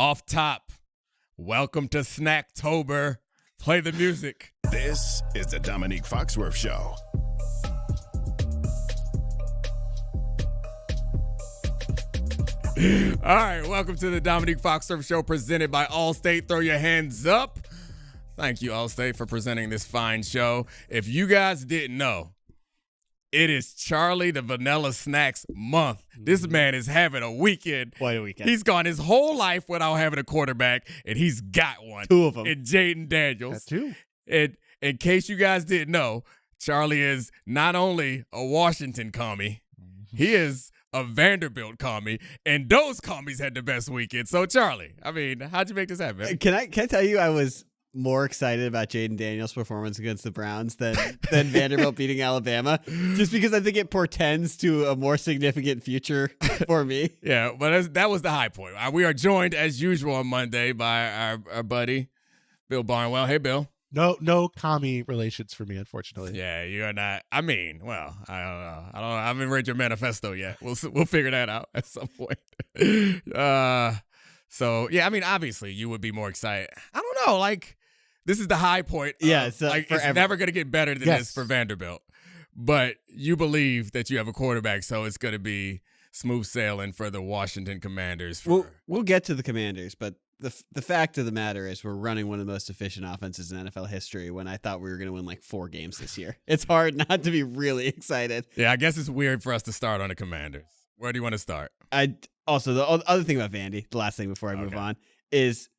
Off top, welcome to Snacktober. Play the music. This is the Domonique Foxworth Show. All right, welcome to the Domonique Foxworth Show presented by Allstate. Throw your hands up. Thank you, Allstate, for presenting this fine show. If you guys didn't know, it is Charlie the Vanilla Snacks month. This man is having a weekend. What a weekend. He's gone his whole life without having a quarterback, and he's got one. Two of them. And Jaden Daniels. That's two. And in case you guys didn't know, Charlie is not only a Washington commie, he is a Vanderbilt commie, and those commies had the best weekend. So, Charlie, I mean, how'd you make this happen? Can I tell you I was more excited about Jaden Daniels' performance against the Browns than Vanderbilt beating Alabama, just because I think it portends to a more significant future for me. Yeah, but that was the high point. We are joined, as usual, on Monday by our buddy, Bill Barnwell. Hey, Bill. No commie relations for me, unfortunately. Yeah, you're not. I mean, well, I don't know. I haven't read your manifesto yet. We'll figure that out at some point. So yeah, I mean, obviously, you would be more excited. I don't know, like. This is the high point. Yeah, it's never going to get better than this for Vanderbilt. But you believe that you have a quarterback, so it's going to be smooth sailing for the Washington Commanders. We'll get to the Commanders, but the fact of the matter is we're running one of the most efficient offenses in NFL history when I thought we were going to win like 4 games this year. It's hard not to be really excited. Yeah, I guess it's weird for us to start on the Commanders. Where do you want to start? Also, the other thing about Vandy, the last thing before I move on, is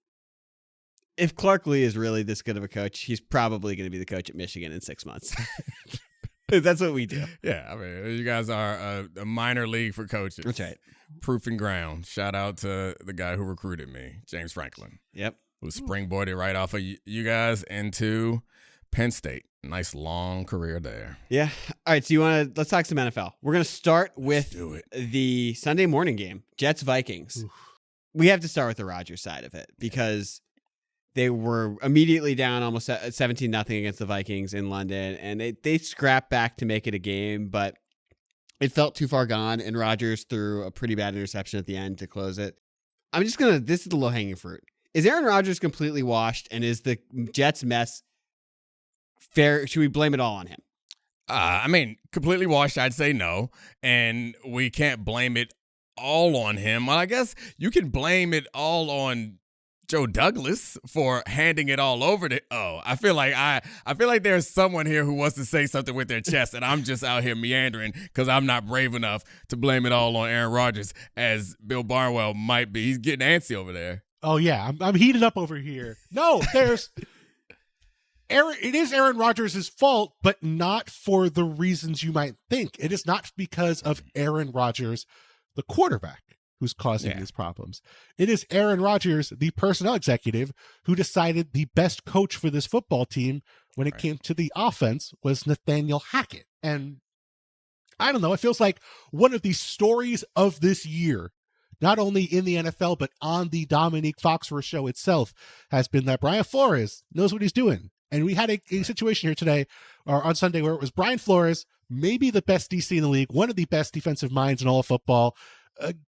if Clark Lee is really this good of a coach, he's probably going to be the coach at Michigan in 6 months. That's what we do. Yeah, I mean, you guys are a minor league for coaches. That's right. Proof and ground. Shout out to the guy who recruited me, James Franklin. Yep. Who springboarded right off of you guys into Penn State. Nice long career there. Yeah. All right, so let's talk some NFL. We're going to start with the Sunday morning game, Jets-Vikings. We have to start with the Rodgers side of it because they were immediately down almost 17-0 against the Vikings in London, and they scrapped back to make it a game, but it felt too far gone, and Rodgers threw a pretty bad interception at the end to close it. This is the low-hanging fruit. Is Aaron Rodgers completely washed, and is the Jets' mess fair? Should we blame it all on him? I mean, completely washed, I'd say no, and we can't blame it all on him. Well, I guess you can blame it all on Joe Douglas for handing it all over to. I feel like there's someone here who wants to say something with their chest, and I'm just out here meandering because I'm not brave enough to blame it all on Aaron Rodgers, as Bill Barnwell might be. He's getting antsy over there. Oh yeah, I'm heated up over here. No, there's Aaron. It is Aaron Rodgers' fault, but not for the reasons you might think. It is not because of Aaron Rodgers, the quarterback, who's causing these problems. It is Aaron Rodgers, the personnel executive, who decided the best coach for this football team when it came to the offense was Nathaniel Hackett. And I don't know, it feels like one of the stories of this year, not only in the NFL, but on the Domonique Foxworth Show itself, has been that Brian Flores knows what he's doing. And we had a situation here today, or on Sunday, where it was Brian Flores, maybe the best DC in the league, one of the best defensive minds in all of football,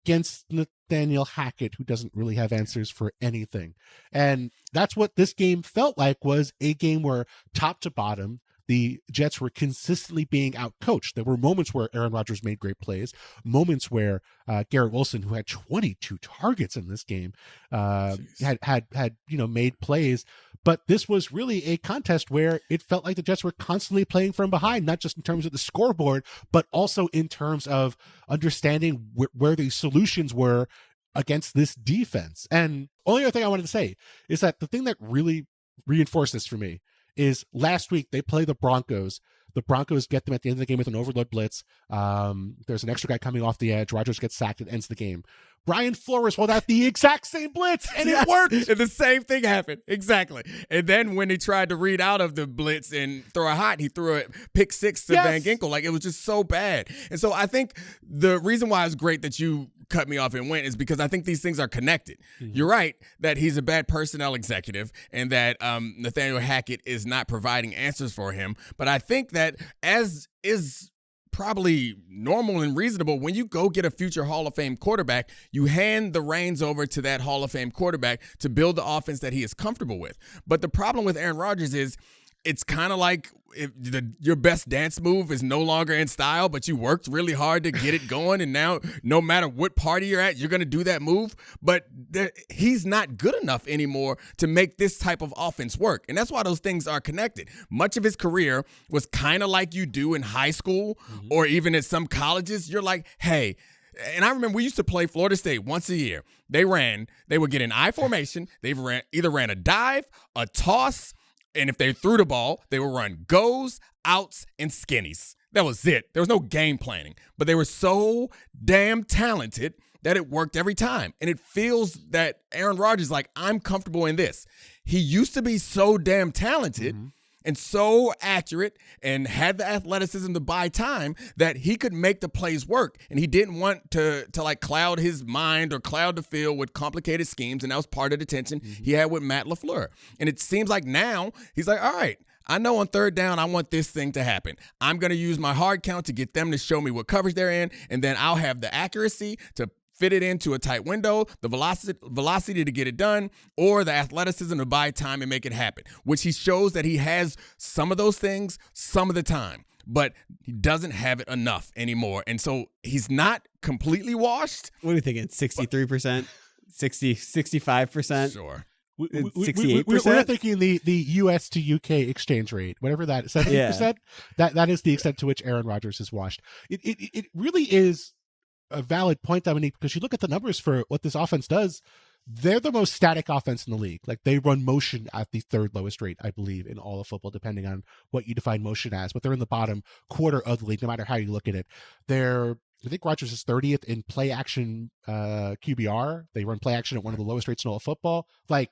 against Nathaniel Hackett, who doesn't really have answers for anything. And that's what this game felt like, was a game where top to bottom, the Jets were consistently being outcoached. There were moments where Aaron Rodgers made great plays, moments where Garrett Wilson, who had 22 targets in this game, had made plays. But this was really a contest where it felt like the Jets were constantly playing from behind, not just in terms of the scoreboard, but also in terms of understanding where the solutions were against this defense. And only other thing I wanted to say is that the thing that really reinforced this for me is last week they play the Broncos. The Broncos get them at the end of the game with an overload blitz. There's an extra guy coming off the edge. Rodgers gets sacked. It ends the game. Brian Flores rolled out the exact same blitz, and it worked. And the same thing happened. Exactly. And then when he tried to read out of the blitz and throw a hot, he threw a pick six to Van Ginkel. Like, it was just so bad. And so I think the reason why it's great that you cut me off and went is because I think these things are connected. Mm-hmm. You're right that he's a bad personnel executive and that Nathaniel Hackett is not providing answers for him. But I think that, as is probably normal and reasonable. When you go get a future Hall of Fame quarterback, you hand the reins over to that Hall of Fame quarterback to build the offense that he is comfortable with. But the problem with Aaron Rodgers is it's kind of like if your best dance move is no longer in style, but you worked really hard to get it going, and now no matter what party you're at, you're going to do that move. But he's not good enough anymore to make this type of offense work, and that's why those things are connected. Much of his career was kind of like you do in high school or even at some colleges. You're like, hey, and I remember we used to play Florida State once a year. They would get an I formation. They either ran a dive, a toss, and if they threw the ball, they would run goes, outs, and skinnies. That was it. There was no game planning. But they were so damn talented that it worked every time. And it feels that Aaron Rodgers is like, I'm comfortable in this. He used to be so damn talented and so accurate and had the athleticism to buy time that he could make the plays work. And he didn't want to like cloud his mind or cloud the field with complicated schemes. And that was part of the tension he had with Matt LaFleur. And it seems like now he's like, all right, I know on third down, I want this thing to happen. I'm going to use my hard count to get them to show me what coverage they're in. And then I'll have the accuracy to fit it into a tight window, the velocity to get it done, or the athleticism to buy time and make it happen, which he shows that he has some of those things some of the time, but he doesn't have it enough anymore. And so he's not completely washed. What are you thinking? 63%? 65%? Sure. 68%? We're thinking the US to UK exchange rate, whatever that is, 70%. That is the extent to which Aaron Rodgers is washed. It really is a valid point, Dominique, because you look at the numbers for what this offense does. They're the most static offense in the league. Like, they run motion at the third lowest rate, I believe, in all of football, depending on what you define motion as. But they're in the bottom quarter of the league, no matter how you look at it. I think Rodgers is 30th in play action QBR. They run play action at one of the lowest rates in all of football. Like,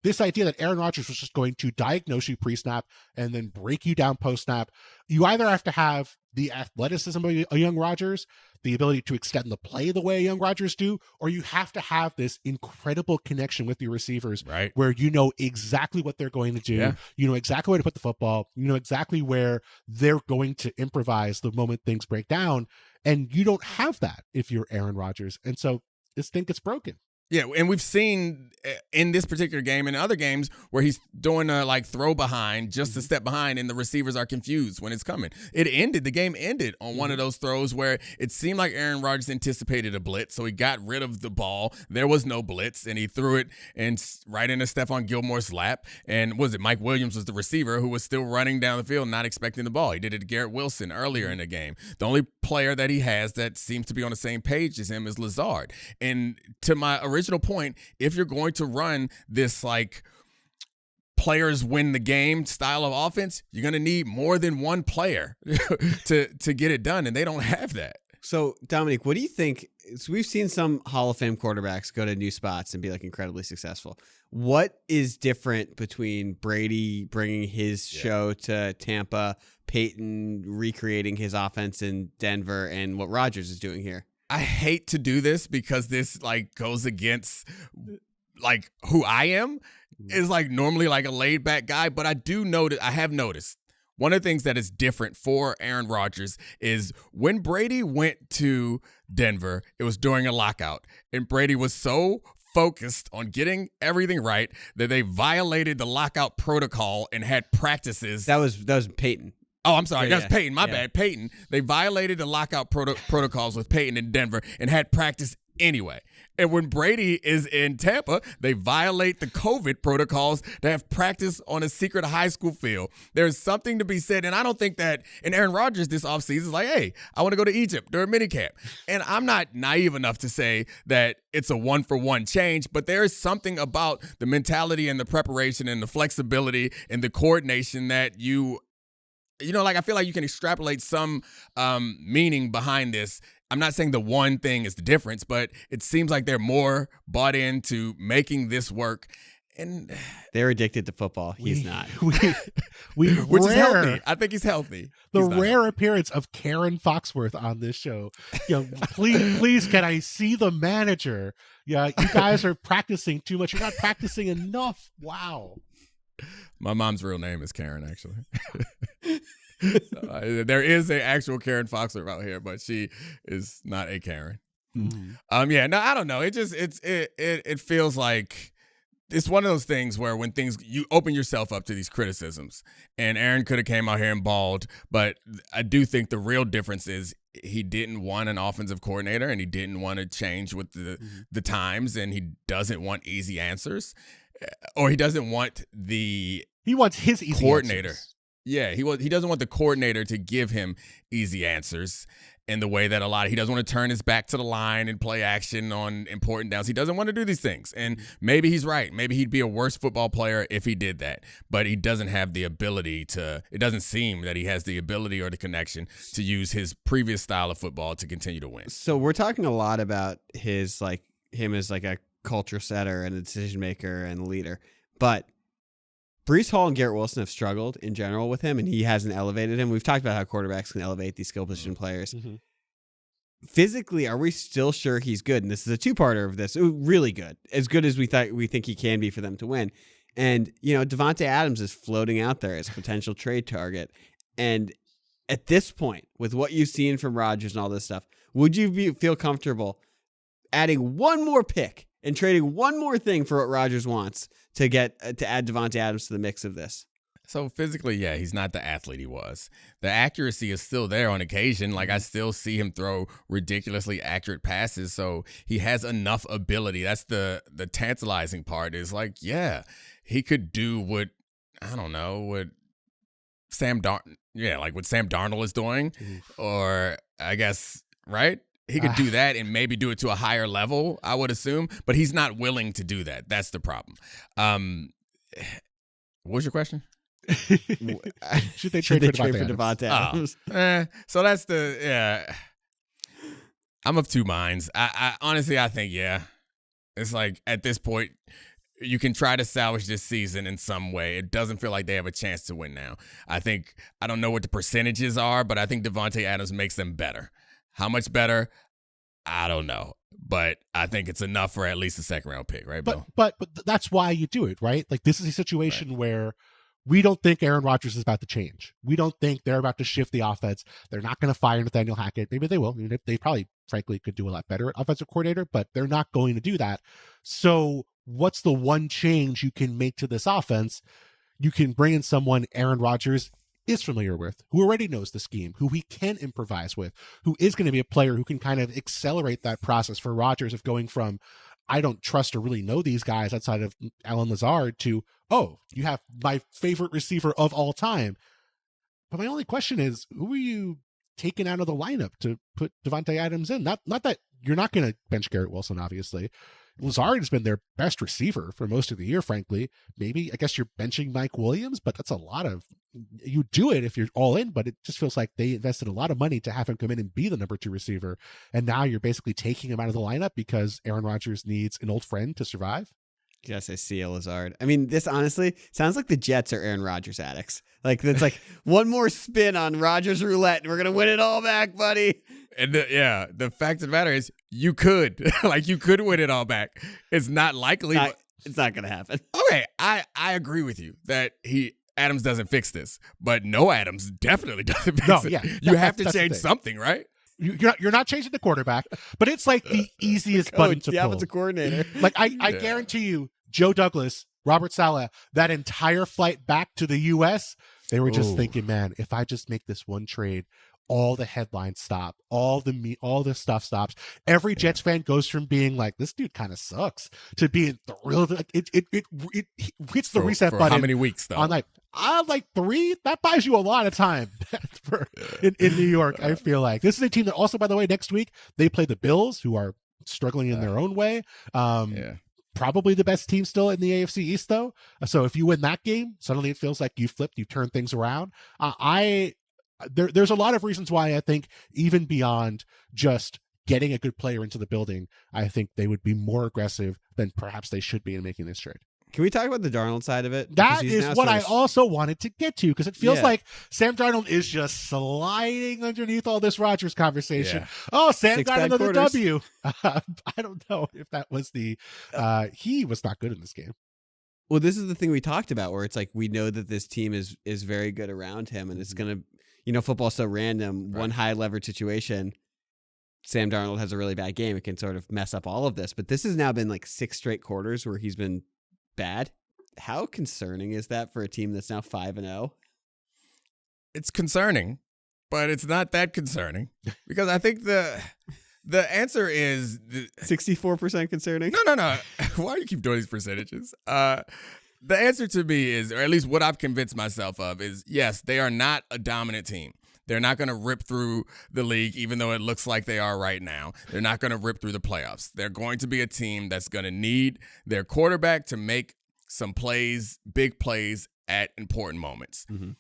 this idea that Aaron Rodgers was just going to diagnose you pre-snap and then break you down post-snap, you either have to have the athleticism of a young Rodgers, the ability to extend the play the way a young Rodgers do, or you have to have this incredible connection with your receivers, right, where you know exactly what they're going to do, you know exactly where to put the football, you know exactly where they're going to improvise the moment things break down, and you don't have that if you're Aaron Rodgers, and so this thing gets broken. Yeah, and we've seen in this particular game and other games where he's doing a like throw behind, just a step behind, and the receivers are confused when it's coming. The game ended on one of those throws where it seemed like Aaron Rodgers anticipated a blitz, so he got rid of the ball. There was no blitz, and he threw it right into Stephon Gilmore's lap. And Mike Williams was the receiver who was still running down the field, not expecting the ball. He did it to Garrett Wilson earlier in the game. The only player that he has that seems to be on the same page as him is Lazard. And to my original point, if you're going to run this like players win the game style of offense, you're going to need more than one player to get it done, and they don't have that. So, Dominique, what do you think? So we've seen some Hall of Fame quarterbacks go to new spots and be like incredibly successful. What is different between Brady bringing his show to Tampa, Peyton recreating his offense in Denver, and what Rodgers is doing here? I hate to do this because this like goes against like who I am. Is like normally like a laid back guy, but I have noticed one of the things that is different for Aaron Rodgers is when Brady went to Denver, it was during a lockout, and Brady was so focused on getting everything right that they violated the lockout protocol and had practices. That was Peyton. Oh, I'm sorry. That's Peyton. My bad. Peyton. They violated the lockout protocols with Peyton in Denver and had practice anyway. And when Brady is in Tampa, they violate the COVID protocols to have practice on a secret high school field. There's something to be said. And I don't think that, and Aaron Rodgers this offseason is like, hey, I want to go to Egypt during minicamp. And I'm not naive enough to say that it's a one-for-one change, but there is something about the mentality and the preparation and the flexibility and the coordination that I feel like you can extrapolate some meaning behind this. I'm not saying the one thing is the difference, but it seems like they're more bought into making this work. And they're addicted to football. He's not. Which is healthy. I think he's healthy. The rare appearance of Karen Foxworth on this show. Please, can I see the manager? Yeah, you guys are practicing too much. You're not practicing enough. Wow. My mom's real name is Karen, actually. So, there is an actual Karen Foxworth out here, but she is not a Karen. Yeah, no, I don't know. It feels like it's one of those things where when you open yourself up to these criticisms, and Aaron could have came out here and balled, but I do think the real difference is he didn't want an offensive coordinator, and he didn't want to change with the times, and he doesn't want easy answers, or he doesn't want he wants his easy coordinator. Answers. Yeah, he doesn't want the coordinator to give him easy answers in the way that he doesn't want to turn his back to the line and play action on important downs. He doesn't want to do these things. And maybe he's right. Maybe he'd be a worse football player if he did that. But he doesn't have the ability it doesn't seem that he has the ability or the connection to use his previous style of football to continue to win. So we're talking a lot about him as like a culture setter and a decision maker and a leader. But Breece Hall and Garrett Wilson have struggled in general with him, and he hasn't elevated him. We've talked about how quarterbacks can elevate these skill position players. Physically, are we still sure he's good? And this is a two-parter of this. Ooh, really good. As good as we think he can be for them to win. And, Davante Adams is floating out there as a potential trade target. And at this point, with what you've seen from Rodgers and all this stuff, would you feel comfortable adding one more pick and trading one more thing for what Rodgers wants to add Davante Adams to the mix of this? So physically, yeah, he's not the athlete he was. The accuracy is still there on occasion. Like, I still see him throw ridiculously accurate passes. So he has enough ability. That's the tantalizing part is like, yeah, he could do what Sam Darnold is doing, or I guess, right? He could do that and maybe do it to a higher level, I would assume, but he's not willing to do that. That's the problem. What was your question? Should they trade for Davante Adams? So that's I'm of two minds. I honestly, I think, yeah. It's like at this point, you can try to salvage this season in some way. It doesn't feel like they have a chance to win now. I don't know what the percentages are, but I think Davante Adams makes them better. How much better? I don't know. But I think it's enough for at least a second-round pick, right, Bill? But that's why you do it, right? Like, this is a situation where we don't think Aaron Rodgers is about to change. We don't think they're about to shift the offense. They're not going to fire Nathaniel Hackett. Maybe they will. I mean, they probably, frankly, could do a lot better at offensive coordinator, but they're not going to do that. So what's the one change you can make to this offense? You can bring in someone Aaron Rodgers is familiar with, who already knows the scheme, who he can improvise with, who is going to be a player who can kind of accelerate that process for Rodgers of going from, I don't trust or really know these guys outside of Allen Lazard, to, oh, you have my favorite receiver of all time. But my only question is, who are you taking out of the lineup to put Davante Adams in? Not that you're not going to bench Garrett Wilson, obviously. Lazard has been their best receiver for most of the year, frankly. Maybe, I guess you're benching Mike Williams, but that's a lot of, you do it if you're all in, but it just feels like they invested a lot of money to have him come in and be the number 2 receiver. And now you're basically taking him out of the lineup because Aaron Rodgers needs an old friend to survive. Yes, I see a Lazard. I mean, this honestly sounds like the Jets are Aaron Rodgers addicts. Like, it's like one more spin on Rodgers roulette, and we're going to win it all back, buddy. And the fact of the matter is, you could. You could win it all back. It's not likely. It's not going to happen. Okay, I agree with you that Adams doesn't fix this, but no Adams definitely doesn't fix it. Yeah, you have to change something, right? You're not changing the quarterback, but it's like the easiest button to pull. The offensive coordinator. Like, I guarantee you, Joe Douglas, Robert Saleh, that entire flight back to the U.S., they were just thinking, man, if I just make this one trade, all the headlines stop, all the stuff stops. Every Jets fan goes from being like, this dude kind of sucks, to being thrilled. Like, it hits the reset button. How many weeks though? On like 3. That buys you a lot of time in New York. I feel like this is a team that also, by the way, next week they play the Bills, who are struggling in their own way. Probably the best team still in the AFC East, though. So if you win that game, suddenly it feels like you flipped, you turned things around. There's a lot of reasons why I think, even beyond just getting a good player into the building, I think they would be more aggressive than perhaps they should be in making this trade. Can we talk about the Darnold side of it? That is what I also wanted to get to, because it feels like Sam Darnold is just sliding underneath all this Rodgers conversation. Yeah. Oh, Sam got another W. I don't know if that was he was not good in this game. Well, this is the thing we talked about, where it's like, we know that this team is very good around him, and it's going to, football's so random. Right. One high leverage situation, Sam Darnold has a really bad game. It can sort of mess up all of this. But this has now been like 6 straight quarters where he's been bad. How concerning is that for a team that's now 5-0? It's concerning, but it's not that concerning because I think the answer is 64% concerning. No. Why do you keep doing these percentages? The answer to me is, or at least what I've convinced myself of, is yes, they are not a dominant team. They're not going to rip through the league, even though it looks like they are right now. They're not going to rip through the playoffs. They're going to be a team that's going to need their quarterback to make some plays, big plays at important moments. Mm-hmm.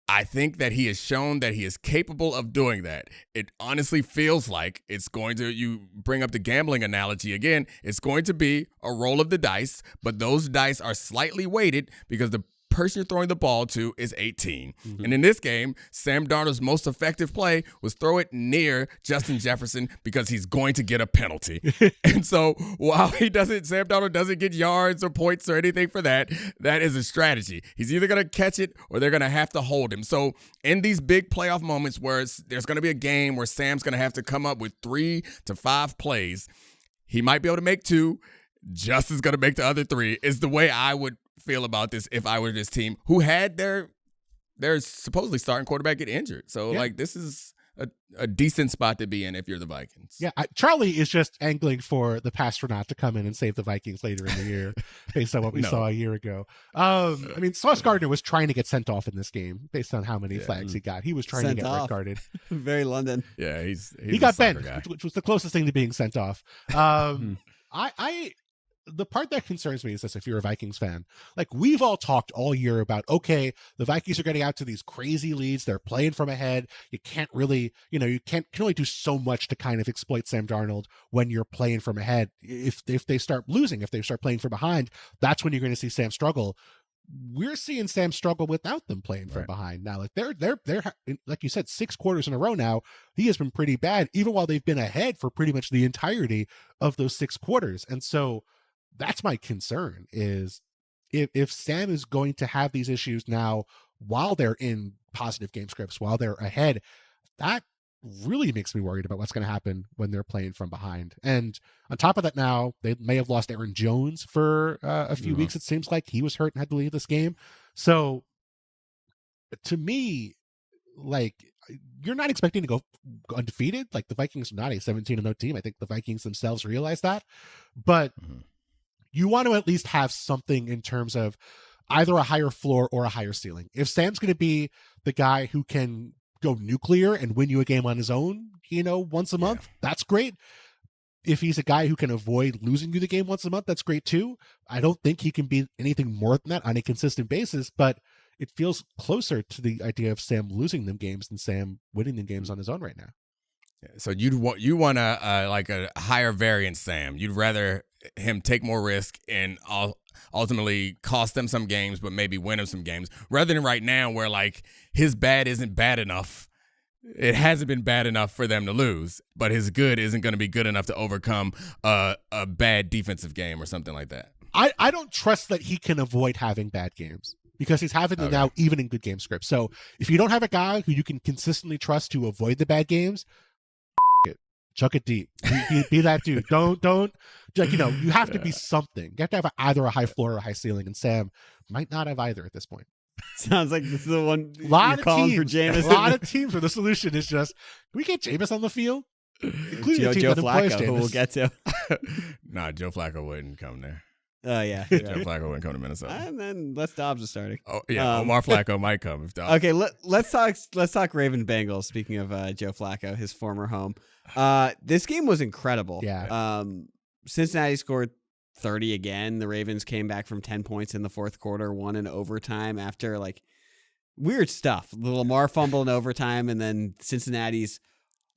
I think that he has shown that he is capable of doing that. It honestly feels like it's going to, you bring up the gambling analogy again, it's going to be a roll of the dice, but those dice are slightly weighted because the person you're throwing the ball to is 18. Mm-hmm. And in this game, Sam Darnold's most effective play was throw it near Justin Jefferson because he's going to get a penalty. And so while Sam Darnold doesn't get yards or points or anything for that, that is a strategy. He's either going to catch it or they're going to have to hold him. So in these big playoff moments where there's going to be a game where Sam's going to have to come up with 3 to 5 plays, he might be able to make 2. Justin's going to make the other 3 is the way I would feel about this if I were this team who had their supposedly starting quarterback get injured. So like this is a decent spot to be in if you're the Vikings. Yeah, Charlie is just angling for the Pastronaut to come in and save the Vikings later in the year based on what we saw a year ago. I mean, Sauce Gardner was trying to get sent off in this game based on how many flags he got. He was trying to get red carded. Very London. Yeah, he got bent, which was the closest thing to being sent off. The part that concerns me is this: if you're a Vikings fan, like we've all talked all year about, okay, the Vikings are getting out to these crazy leads. They're playing from ahead. You can't really, you can only do so much to kind of exploit Sam Darnold when you're playing from ahead. If they start losing, if they start playing from behind, that's when you're going to see Sam struggle. We're seeing Sam struggle without them playing from behind now. Like they're like you said, 6 quarters in a row now. He has been pretty bad, even while they've been ahead for pretty much the entirety of those 6 quarters. And so that's my concern is if Sam is going to have these issues now while they're in positive game scripts, while they're ahead, that really makes me worried about what's going to happen when they're playing from behind. And on top of that, now they may have lost Aaron Jones for a few weeks. It seems like he was hurt and had to leave this game. So to me, like, you're not expecting to go undefeated. Like the Vikings are not a 17-0 team. I think the Vikings themselves realize that, but you want to at least have something in terms of either a higher floor or a higher ceiling. If Sam's going to be the guy who can go nuclear and win you a game on his own, once a month, that's great. If he's a guy who can avoid losing you the game once a month, that's great too. I don't think he can be anything more than that on a consistent basis, but it feels closer to the idea of Sam losing them games than Sam winning them games on his own right now. So you want like a higher variance Sam. You'd rather him take more risk and ultimately cost them some games, but maybe win them some games, rather than right now where like his bad isn't bad enough. It hasn't been bad enough for them to lose, but his good isn't going to be good enough to overcome a bad defensive game or something like that. I don't trust that he can avoid having bad games, because he's having them now even in good game scripts. So if you don't have a guy who you can consistently trust to avoid the bad games, chuck it deep. Be that dude. Don't like, you have to be something. You have to have either a high floor or a high ceiling, and Sam might not have either at this point. Sounds like this is the one you're calling for Jameis. A lot of teams where the solution is just, can we get Jameis on the field? Including Joe Flacco, who we'll get to. Nah, Joe Flacco wouldn't come there. Oh, yeah. Joe Flacco wouldn't come to Minnesota. And then Les Dobbs is starting. Oh, yeah. Omar Flacco might come if Dobbs. Okay, let's talk Raven Bengals. Speaking of Joe Flacco, his former home. This game was incredible. Yeah. Cincinnati scored 30 again. The Ravens came back from 10 points in the fourth quarter, won in overtime after like weird stuff. The Lamar fumble in overtime, and then Cincinnati's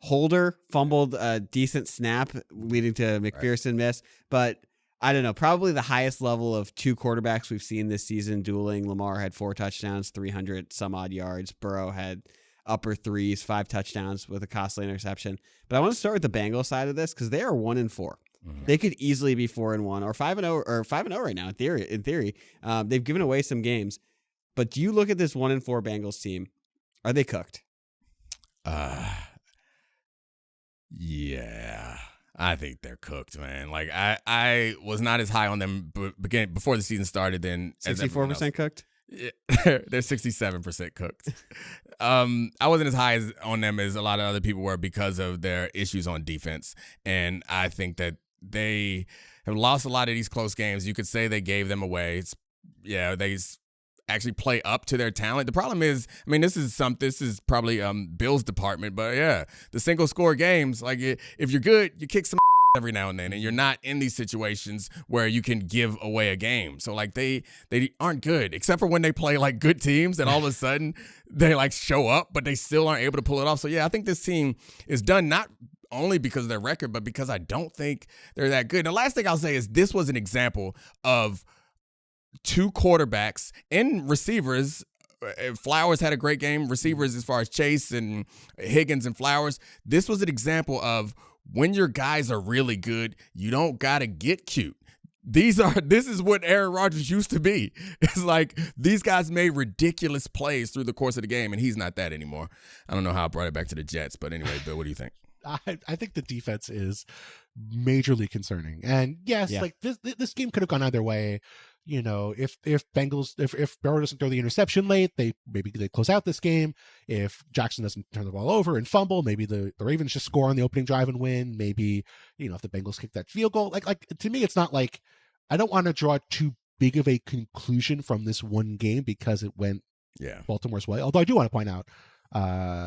holder fumbled a decent snap, leading to McPherson miss. But I don't know, probably the highest level of 2 quarterbacks we've seen this season dueling. Lamar had 4 touchdowns, 300 some odd yards. Burrow had upper 3s, 5 touchdowns with a costly interception. But I want to start with the Bengals side of this because they are 1-4. Mm-hmm. They could easily be 4-1 or 5-0 or 5-0 right now. In theory, they've given away some games. But do you look at this 1-4 Bengals team Are they cooked? Yeah. I think they're cooked, man. Like I was not as high on them before the season started than 64% cooked? Yeah, they're 67% cooked. I wasn't as high on them as a lot of other people were because of their issues on defense. And I think that they have lost a lot of these close games. You could say they gave them away. They actually play up to their talent. The problem is, I mean, this is probably Bill's department, but yeah, the single score games, like if you're good, you kick some every now and then, and you're not in these situations where you can give away a game. So like they aren't good, except for when they play like good teams, and all of a sudden they like show up, but they still aren't able to pull it off. So yeah, I think this team is done not only because of their record, but because I don't think they're that good. And the last thing I'll say is this was an example of two quarterbacks and receivers. Flowers had a great game. Receivers as far as Chase and Higgins and Flowers. This was an example of when your guys are really good, you don't got to get cute. This is what Aaron Rodgers used to be. It's like these guys made ridiculous plays through the course of the game, and he's not that anymore. I don't know how I brought it back to the Jets, but anyway, Bill, what do you think? I think the defense is majorly concerning. And yes, like this game could have gone either way. You know, if Burrow doesn't throw the interception late, they close out this game. If Jackson doesn't turn the ball over and fumble, maybe the Ravens just score on the opening drive and win. Maybe, if the Bengals kick that field goal, like to me, it's not like I don't want to draw too big of a conclusion from this one game because it went Baltimore's way. Although I do want to point out,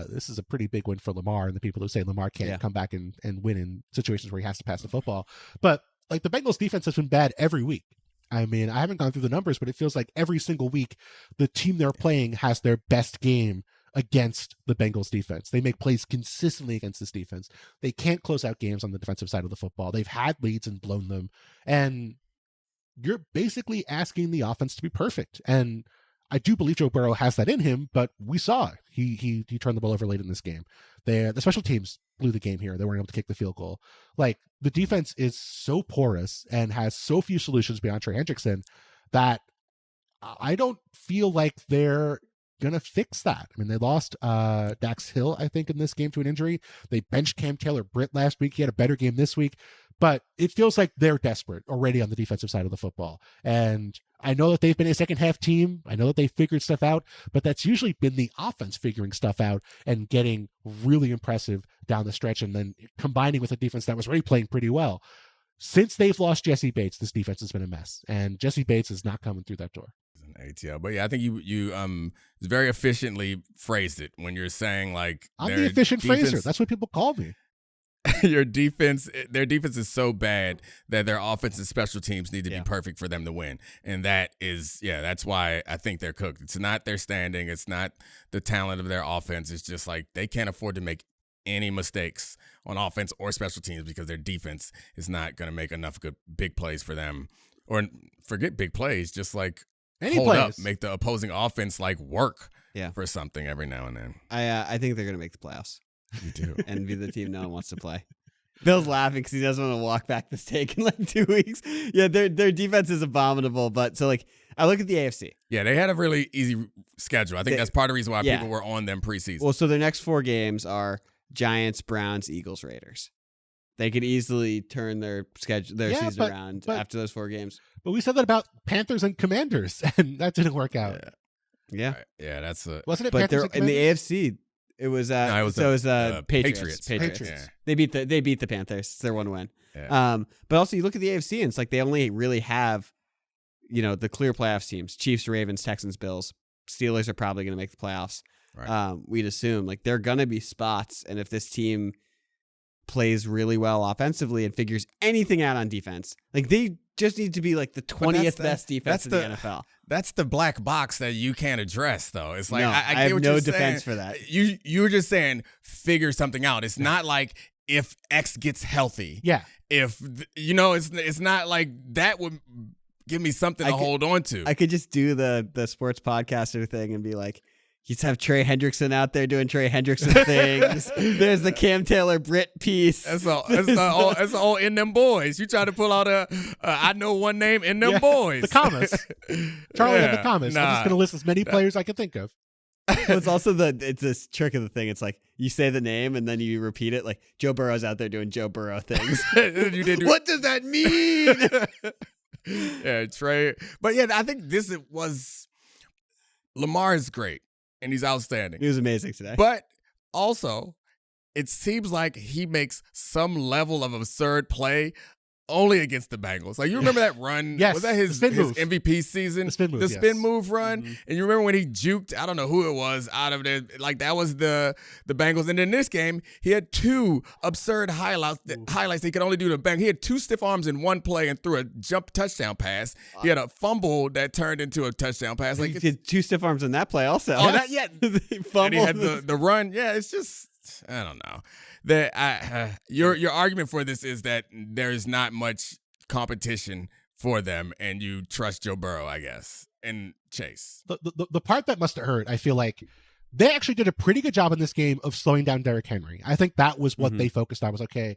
this is a pretty big win for Lamar and the people who say Lamar can't come back and win in situations where he has to pass the football. But like the Bengals defense has been bad every week. I mean, I haven't gone through the numbers, but it feels like every single week the team they're playing has their best game against the Bengals defense. They make plays consistently against this defense. They can't close out games on the defensive side of the football. They've had leads and blown them. And you're basically asking the offense to be perfect. And I do believe Joe Burrow has that in him, but we saw he turned the ball over late in this game. The special teams blew the game here. They weren't able to kick the field goal. Like, the defense is so porous and has so few solutions beyond Trey Hendrickson that I don't feel like they're going to fix that. I mean, they lost Dax Hill, I think, in this game to an injury. They benched Cam Taylor-Britt last week. He had a better game this week. But it feels like they're desperate already on the defensive side of the football. And I know that they've been a second half team. I know that they figured stuff out, but that's usually been the offense figuring stuff out and getting really impressive down the stretch and then combining with a defense that was already playing pretty well. Since they've lost Jesse Bates, this defense has been a mess, and Jesse Bates is not coming through that door. ATL, but yeah, I think you very efficiently phrased it when you're saying like I'm the efficient phraser. That's what people call me. Their defense is so bad that their offense and special teams need to be perfect for them to win. And that's why I think they're cooked. It's not their standing. It's not the talent of their offense. It's just like they can't afford to make any mistakes on offense or special teams because their defense is not going to make enough good big plays for them. Or forget big plays, just like up, make the opposing offense like work for something every now and then. I think they're going to make the playoffs. You do. And be the team no one wants to play. Bill's laughing because he doesn't want to walk back this take in like 2 weeks. Yeah, their defense is abominable. But so like I look at the AFC. Yeah, they had a really easy schedule. I think that's part of the reason why people were on them preseason. Well, so their next 4 games are Giants, Browns, Eagles, Raiders. They could easily turn their season around after those 4 games. But we said that about Panthers and Commanders, and that didn't work out. Yeah, right. Yeah, that's wasn't it? But Panthers in the AFC. It was Patriots. Yeah. They beat the Panthers. It's their one win. Yeah. But also you look at the AFC and it's like they only really have, the clear playoffs teams: Chiefs, Ravens, Texans, Bills. Steelers are probably going to make the playoffs. Right. We'd assume like they're going to be spots, and if this team plays really well offensively and figures anything out on defense, like they just need to be like the 20th best defense in the NFL. That's the black box that you can't address, though. It's like no, I have no defense for that. You were just saying figure something out. It's not like if X gets healthy. Yeah. If it's not like that would give me something to hold on to. I could just do the sports podcaster thing and be like, you just have Trey Hendrickson out there doing Trey Hendrickson things. There's the Cam Taylor-Britt piece. That's all in them boys. You try to pull out I know one name in them boys. The commas. Charlie and the commas. I'm just going to list as many players I can think of. It's also it's this trick of the thing. It's like you say the name and then you repeat it. Like Joe Burrow's out there doing Joe Burrow things. What does that mean? Yeah, Trey. But yeah, I think Lamar is great and he's outstanding. He was amazing today. But also, it seems like he makes some level of absurd play only against the Bengals. Like, you remember that run? Yes. Was that his MVP season? The spin move, spin move run? Mm-hmm. And you remember when he juked, I don't know who it was, out of there. Like, that was the Bengals. And in this game, he had two absurd highlights that he could only do to Bengals. He had two stiff arms in one play and threw a jump touchdown pass. He had a fumble that turned into a touchdown pass. Like, he did two stiff arms in that play also. Oh, that, yeah. He fumbled. And he had the run. Yeah, it's just, I don't know. Your argument for this is that there's not much competition for them, and you trust Joe Burrow, I guess, and Chase. The part that must have hurt, I feel like they actually did a pretty good job in this game of slowing down Derrick Henry. I think that was what they focused on. Was okay.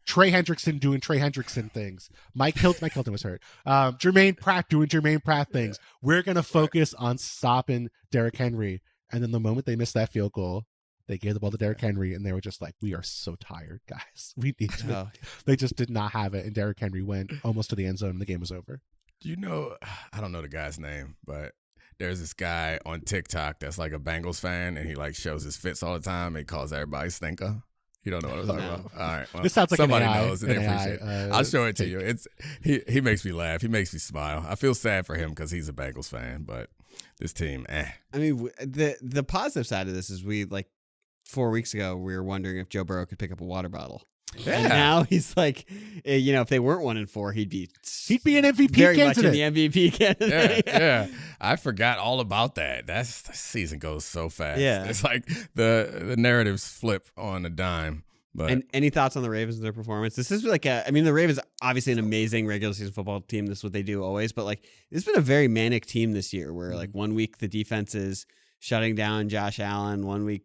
Trey Hendrickson doing Trey Hendrickson things. Mike Hilton was hurt. Jermaine Pratt doing Jermaine Pratt things. We're gonna focus on stopping Derrick Henry. And then the moment they missed that field goal, they gave the ball to Derrick Henry, and they were just like, we are so tired, guys. We need to. Oh. They just did not have it, and Derrick Henry went almost to the end zone, and the game was over. Do you know, I don't know the guy's name, but there's this guy on TikTok that's like a Bengals fan, and he like shows his fits all the time. He calls everybody stinker. You don't know what I'm talking about? All right. Well, This sounds like somebody an AI, knows, and they appreciate it. I'll show it to you. He makes me laugh. He makes me smile. I feel sad for him because he's a Bengals fan, but this team, I mean, the positive side of this is 4 weeks ago, we were wondering if Joe Burrow could pick up a water bottle. Yeah. And now he's like, if they weren't 1-4, he'd be an MVP very candidate. much in the MVP candidate. Yeah. I forgot all about that. The season goes so fast. Yeah. It's like the narratives flip on a dime. But And any thoughts on the Ravens and their performance? This is the Ravens obviously an amazing regular season football team. This is what they do always. But it's been a very manic team this year where 1 week the defense is shutting down Josh Allen. 1 week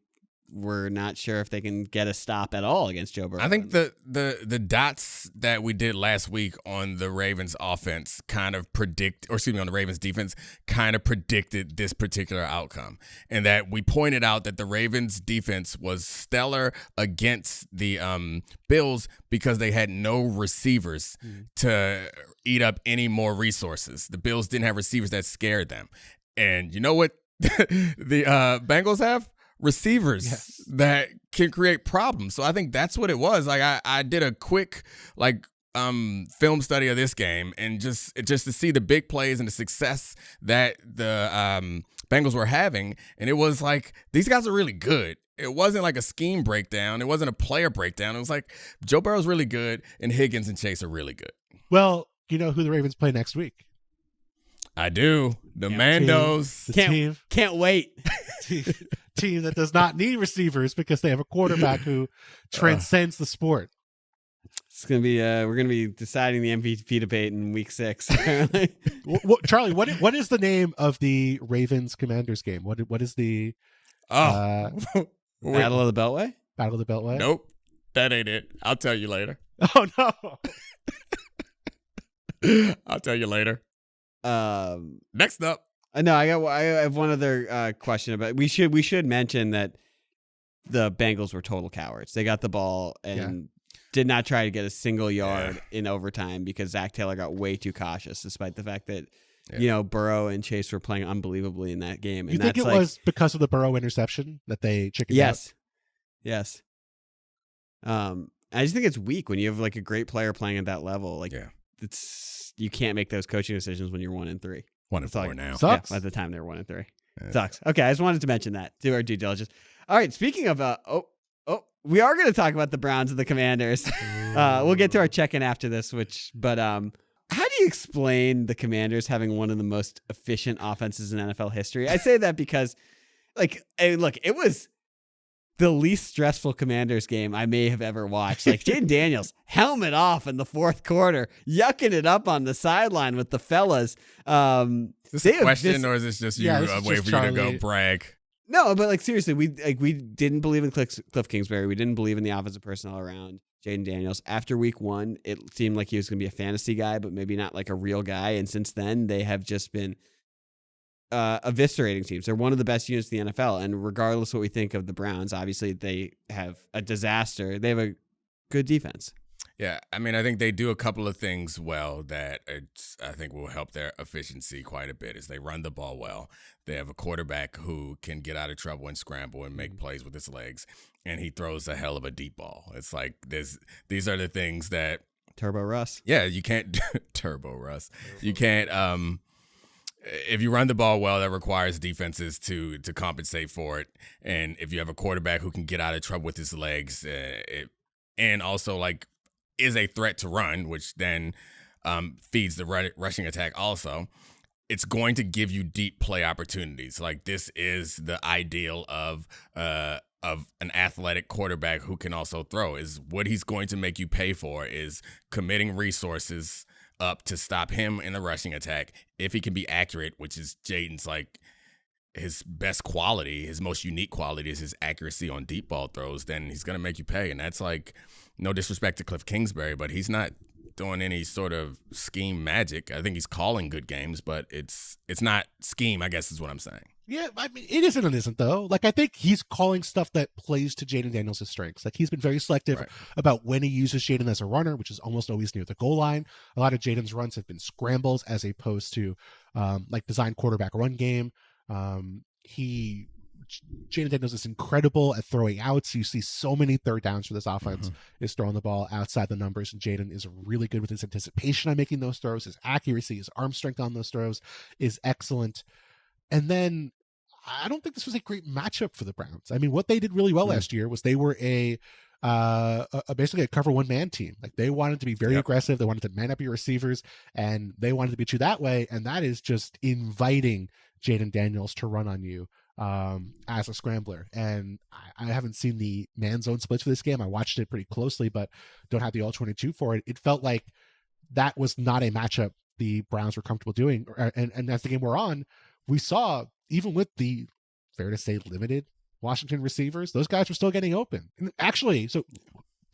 we're not sure if they can get a stop at all against Joe Burrow. I think the dots that we did last week on the Ravens offense on the Ravens defense kind of predicted this particular outcome. And that we pointed out that the Ravens defense was stellar against the Bills because they had no receivers to eat up any more resources. The Bills didn't have receivers that scared them. And you know what the Bengals have? Receivers that can create problems. So I think that's what it was. I did a quick film study of this game, and just to see the big plays and the success that the Bengals were having. And it was like, these guys are really good. It wasn't like a scheme breakdown. It wasn't a player breakdown. It was like Joe Burrow's really good and Higgins and Chase are really good. Well, you know who the Ravens play next week? I do. The Mandos. Can't wait. Team that does not need receivers because they have a quarterback who transcends the sport. It's gonna be we're gonna be deciding the MVP debate in week 6. Charlie, what is the name of the Ravens Commanders game? What is the Battle of the Beltway? Battle of the Beltway? Nope, that ain't it. I'll tell you later. Oh no. I'll tell you later. Next up. No, I have one other question about. We should mention that the Bengals were total cowards. They got the ball and did not try to get a single yard in overtime because Zach Taylor got way too cautious, despite the fact that Burrow and Chase were playing unbelievably in that game. And you think it was because of the Burrow interception that they chickened out? Yes. I just think it's weak when you have a great player playing at that level. You can't make those coaching decisions when you're 1-3. 1-4 now. Sucks. Yeah, at the time they were 1-3. Sucks. Okay, I just wanted to mention that. Do our due diligence. All right, speaking of we are going to talk about the Browns and the Commanders. We'll get to our check-in after this, but how do you explain the Commanders having one of the most efficient offenses in NFL history? I say that because it was the least stressful Commanders game I may have ever watched. Jaden Daniels, helmet off in the fourth quarter, yucking it up on the sideline with the fellas. Is this a question, or is this just a way for you to go brag? No, but seriously, we didn't believe in Cliff Kingsbury. We didn't believe in the offensive personnel around Jaden Daniels. After week 1, it seemed like he was going to be a fantasy guy, but maybe not a real guy. And since then, they have just been eviscerating teams. They're one of the best units in the NFL. And regardless of what we think of the Browns, obviously they have a disaster. They have a good defense. Yeah, I mean, I think they do a couple of things well that I think will help their efficiency quite a bit. Is they run the ball well. They have a quarterback who can get out of trouble and scramble and make plays with his legs, and he throws a hell of a deep ball. It's like these are the things that Turbo Russ. Yeah, you can't Turbo Russ. You can't if you run the ball well, that requires defenses to compensate for it. And if you have a quarterback who can get out of trouble with his legs, and also like is a threat to run, which then feeds the rushing attack also, it's going to give you deep play opportunities. Like this is the ideal of an athletic quarterback who can also throw. Is what he's going to make you pay for is committing resources up to stop him in the rushing attack. If he can be accurate, which is Jaden's like his best quality, his most unique quality is his accuracy on deep ball throws, then he's going to make you pay. And that's like, no disrespect to Cliff Kingsbury, but he's not doing any sort of scheme magic. I think he's calling good games, but it's not scheme, I guess is what I'm saying. Yeah, I mean, it isn't and isn't, though. Like, I think he's calling stuff that plays to Jaden Daniels' strengths. Like, he's been very selective about when he uses Jaden as a runner, which is almost always near the goal line. A lot of Jaden's runs have been scrambles as opposed to, like, design quarterback run game. Jaden Daniels is incredible at throwing outs. You see so many third downs for this offense is throwing the ball outside the numbers, and Jaden is really good with his anticipation on making those throws. His accuracy, his arm strength on those throws is excellent. And then I don't think this was a great matchup for the Browns. I mean, what they did really well last year was they were basically a cover one man team. Like they wanted to be very aggressive. They wanted to man up your receivers, and they wanted to beat you that way. And that is just inviting Jaden Daniels to run on you as a scrambler. And I haven't seen the man zone splits for this game. I watched it pretty closely, but don't have the all 22 for it. It felt like that was not a matchup the Browns were comfortable doing. And as the game wore on, we saw, even with the, fair to say, limited Washington receivers, those guys were still getting open. And actually, so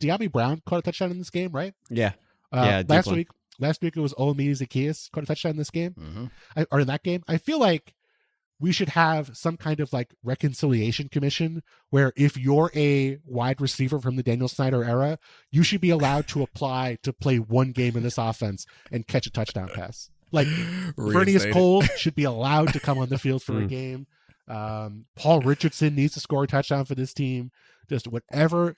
De'Ami Brown caught a touchdown in this game, right? Yeah. Last week it was Olamide Zaccheaus caught a touchdown in this game, or in that game. I feel like we should have some kind of like reconciliation commission where if you're a wide receiver from the Daniel Snyder era, you should be allowed to apply to play one game in this offense and catch a touchdown pass. Like Vernius Cole should be allowed to come on the field for a game. Paul Richardson needs to score a touchdown for this team. Just whatever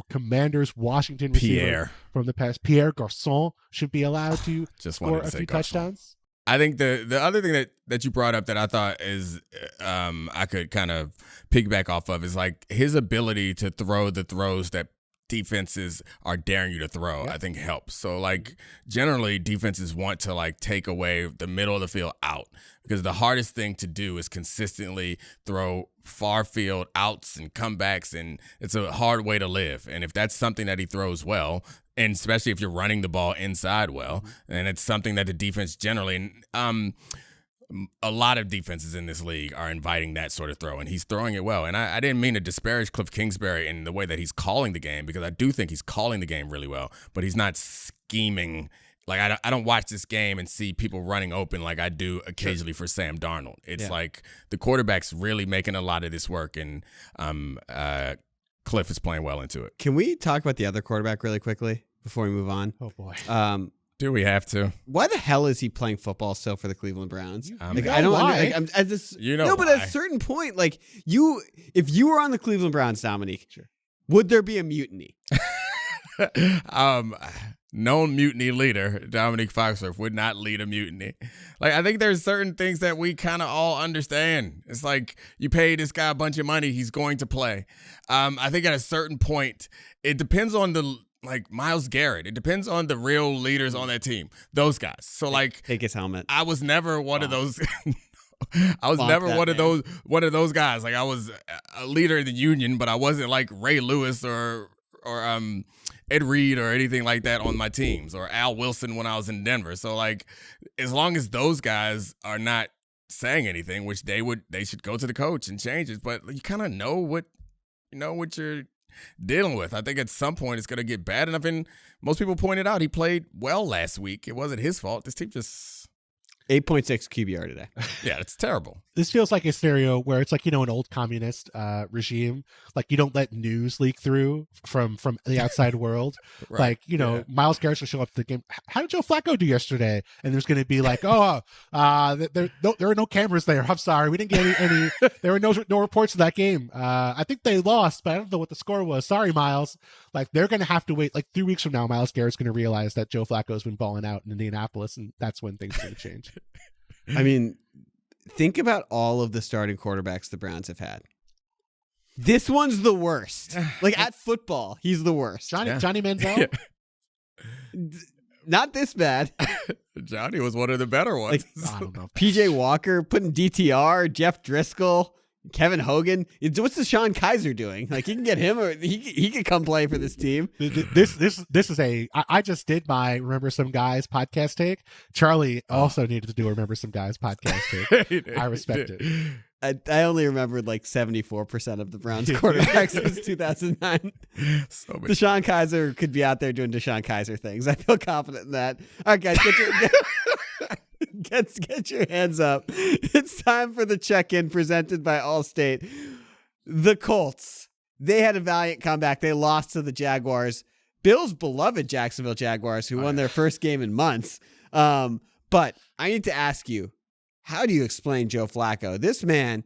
Commanders Washington receiver from the past, Pierre Garçon, should be allowed to score a few touchdowns. I think the other thing that you brought up that I thought is I could kind of piggyback off of is like his ability to throw the throws that defenses are daring you to throw, I think helps. So like generally defenses want to like take away the middle of the field out, because the hardest thing to do is consistently throw far field outs and comebacks, and it's a hard way to live. And if that's something that he throws well, and especially if you're running the ball inside well, and it's something that the defense generally a lot of defenses in this league are inviting that sort of throw, and he's throwing it well. And I didn't mean to disparage Cliff Kingsbury in the way that he's calling the game, because I do think he's calling the game really well, but he's not scheming. Like I don't watch this game and see people running open like I do occasionally for Sam Darnold. It's like the quarterback's really making a lot of this work, and Cliff is playing well into it. Can we talk about the other quarterback really quickly before we move on? Oh boy. Do we have to? Why the hell is he playing football still for the Cleveland Browns? Like, I don't know why. But at a certain point, like if you were on the Cleveland Browns, Domonique, would there be a mutiny? Known mutiny leader Domonique Foxworth would not lead a mutiny. Like, I think there's certain things that we kind of all understand. It's like you pay this guy a bunch of money, he's going to play. I think at a certain point, it depends on like Myles Garrett. It depends on the real leaders on that team. Those guys. So like, take his helmet. I was never one of those. I was never one of those guys. Like I was a leader in the union, but I wasn't like Ray Lewis or Ed Reed or anything like that on my teams, or Al Wilson when I was in Denver. So like, as long as those guys are not saying anything, which they should go to the coach and change it. But you kind of know what you're dealing with. I think at some point it's going to get bad enough, and most people pointed out he played well last week. It wasn't his fault. This team just 8.6 QBR today. Yeah, it's terrible. This feels like a scenario where it's like, an old communist regime. Like, you don't let news leak through from the outside world. Right. Like, Myles Garrett will show up to the game. How did Joe Flacco do yesterday? And there's going to be like, there are no cameras there. I'm sorry. We didn't get any there were no reports of that game. I think they lost, but I don't know what the score was. Sorry, Miles. Like, they're going to have to wait like 3 weeks from now. Myles Garrett's going to realize that Joe Flacco's been balling out in Indianapolis, and that's when things are going to change. I mean, think about all of the starting quarterbacks the Browns have had. This one's the worst. Like, at football, he's the worst. Johnny Manziel? Not this bad. Johnny was one of the better ones. Like, I don't know. PJ Walker, putting DTR, Jeff Driscoll, Kevin Hogan. What's Deshaun Kaiser doing? Like, he can get him, or he could come play for this team. This is I just did my Remember Some Guys podcast take. Charlie also needed to do a Remember Some Guys podcast take. I respect it. I only remembered like 74% of the Browns quarterbacks since 2009. So many. Deshaun Kaiser could be out there doing Deshaun Kaiser things. I feel confident in that. All right, guys, get your hands up. It's time for the check-in presented by Allstate. The Colts, they had a valiant comeback. They lost to the Jaguars. Bill's beloved Jacksonville Jaguars, who won their first game in months. But I need to ask you, how do you explain Joe Flacco? This man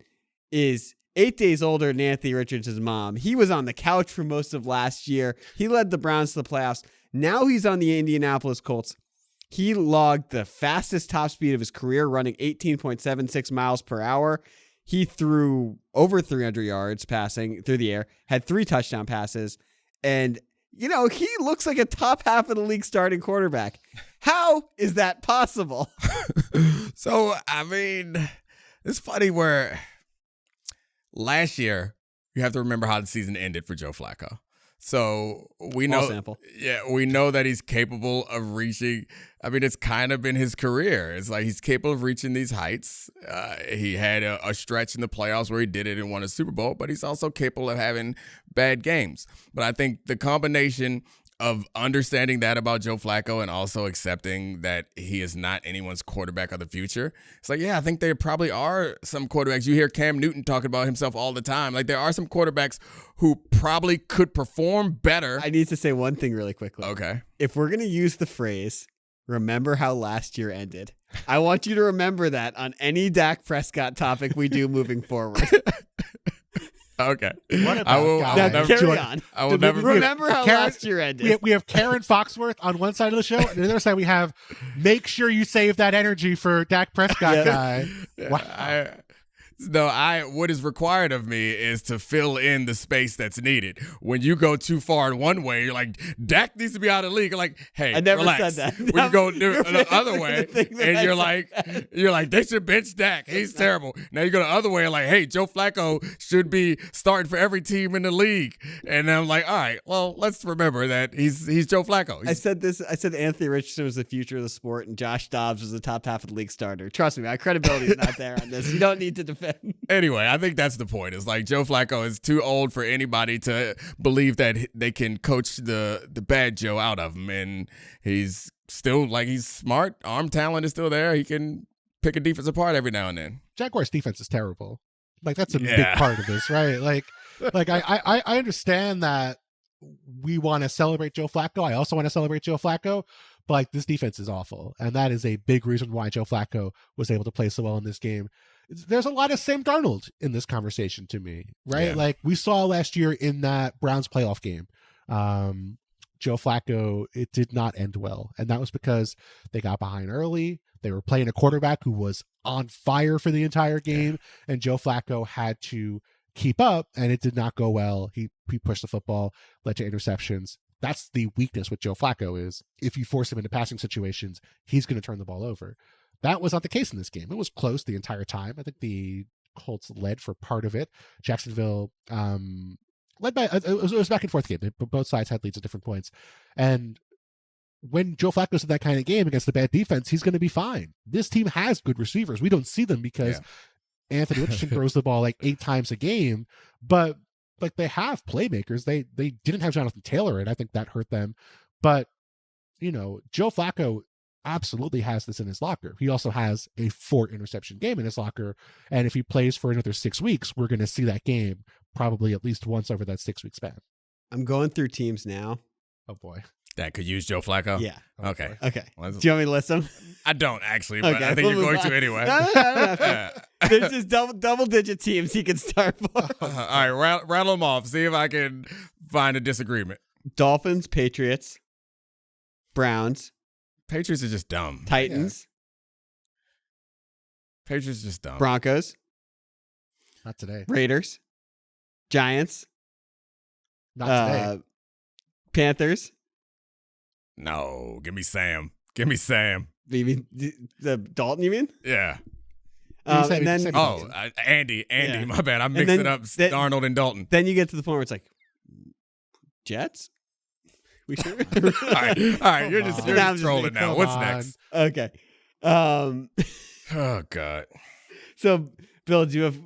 is 8 days older than Anthony Richards' mom. He was on the couch for most of last year. He led the Browns to the playoffs. Now he's on the Indianapolis Colts. He logged the fastest top speed of his career, running 18.76 miles per hour. He threw over 300 yards passing through the air, had 3 touchdown passes, and he looks like a top half of the league starting quarterback. How is that possible? So, I mean, it's funny where last year, you have to remember how the season ended for Joe Flacco. So we know, we know that he's capable of reaching. I mean, it's kind of been his career. It's like he's capable of reaching these heights. He had a stretch in the playoffs where he did it and won a Super Bowl, but he's also capable of having bad games. But I think the combination of understanding that about Joe Flacco and also accepting that he is not anyone's quarterback of the future. It's like, yeah, I think there probably are some quarterbacks. You hear Cam Newton talking about himself all the time. Like, there are some quarterbacks who probably could perform better. I need to say one thing really quickly. Okay. If we're going to use the phrase, remember how last year ended, I want you to remember that on any Dak Prescott topic we do moving forward. Okay. What about I will carry on. I will never remember how last year ended. We have Karen Foxworth on one side of the show, and the other side we have make sure you save that energy for Dak Prescott guy. Wow. What is required of me is to fill in the space that's needed. When you go too far in one way, you're like, Dak needs to be out of the league. You're like, hey, I never relax. said that. When you go the other way, and you're like, they should bench Dak. He's terrible. Now you go the other way, like, hey, Joe Flacco should be starting for every team in the league. And I'm like, all right, well, let's remember that he's Joe Flacco. I said Anthony Richardson was the future of the sport, and Josh Dobbs was the top half of the league starter. Trust me, my credibility is not there on this. You don't need to defend. Anyway, I think that's the point. It's like Joe Flacco is too old for anybody to believe that they can coach the bad Joe out of him. And he's still, like, he's smart. Arm talent is still there. He can pick a defense apart every now and then. Jaguars defense is terrible. Like, that's a big part of this, right? Like I understand that we want to celebrate Joe Flacco. I also want to celebrate Joe Flacco. But, like, this defense is awful. And that is a big reason why Joe Flacco was able to play so well in this game. There's a lot of Sam Darnold in this conversation to me, right? Yeah. Like, we saw last year in that Browns playoff game, Joe Flacco, it did not end well. And that was because they got behind early. They were playing a quarterback who was on fire for the entire game. And Joe Flacco had to keep up, and it did not go well. He pushed the football, led to interceptions. That's the weakness with Joe Flacco is if you force him into passing situations, he's going to turn the ball over. That was not the case in this game. It was close the entire time. I think the Colts led for part of it. Jacksonville led by it was back and forth game. Both sides had leads at different points. And when Joe Flacco's in that kind of game against the bad defense, he's going to be fine. This team has good receivers. We don't see them because Anthony Richardson throws the ball like 8 times a game, but like they have playmakers. They didn't have Jonathan Taylor, and I think that hurt them. But Joe Flacco absolutely has this in his locker. He also has a 4 interception game in his locker. And if he plays for another 6 weeks, we're going to see that game probably at least once over that 6-week span. I'm going through teams now. Oh, boy. That could use Joe Flacco? Yeah. Oh, Okay. boy. Okay. Do you want me to list them? I don't actually, but Okay, I think we'll you're move going on. to anyway. No. Yeah. There's just double-digit teams he can start for. All right, rattle them off. See if I can find a disagreement. Dolphins, Patriots, Browns, Patriots are just dumb. Titans, Patriots are just dumb. Broncos, Not today. Raiders, Giants, Not today. Panthers. No, give me Sam. Give me Sam. You mean the Dalton? You mean? Yeah. You said- And then you said- Oh, Andy. Yeah. My bad. I mixed it up. Darnold and Dalton. then you get to the point where it's like Jets. We sure? All right. You're Come just on. you're Now I'm just just trolling like, now. come What's on. next? Okay. Oh God. So, Bill, do you have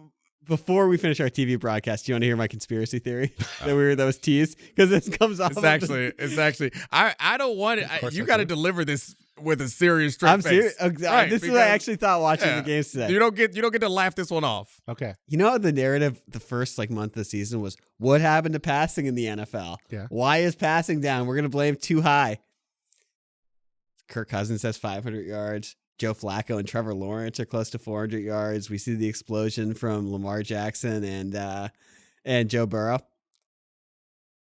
before we finish our TV broadcast? Do you want to hear my conspiracy theory that was teased? Because this comes off. It's actually. I don't want it. course You I got to do. deliver this with a serious straight I'm face. serious. Right, this is what I because- actually thought watching yeah. the games today. You don't get to laugh this one off. Okay. You know, the narrative the first month of the season was what happened to passing in the NFL? Yeah. Why is passing down? We're going to blame too high. Kirk Cousins has 500 yards. Joe Flacco and Trevor Lawrence are close to 400 yards. We see the explosion from Lamar Jackson and Joe Burrow.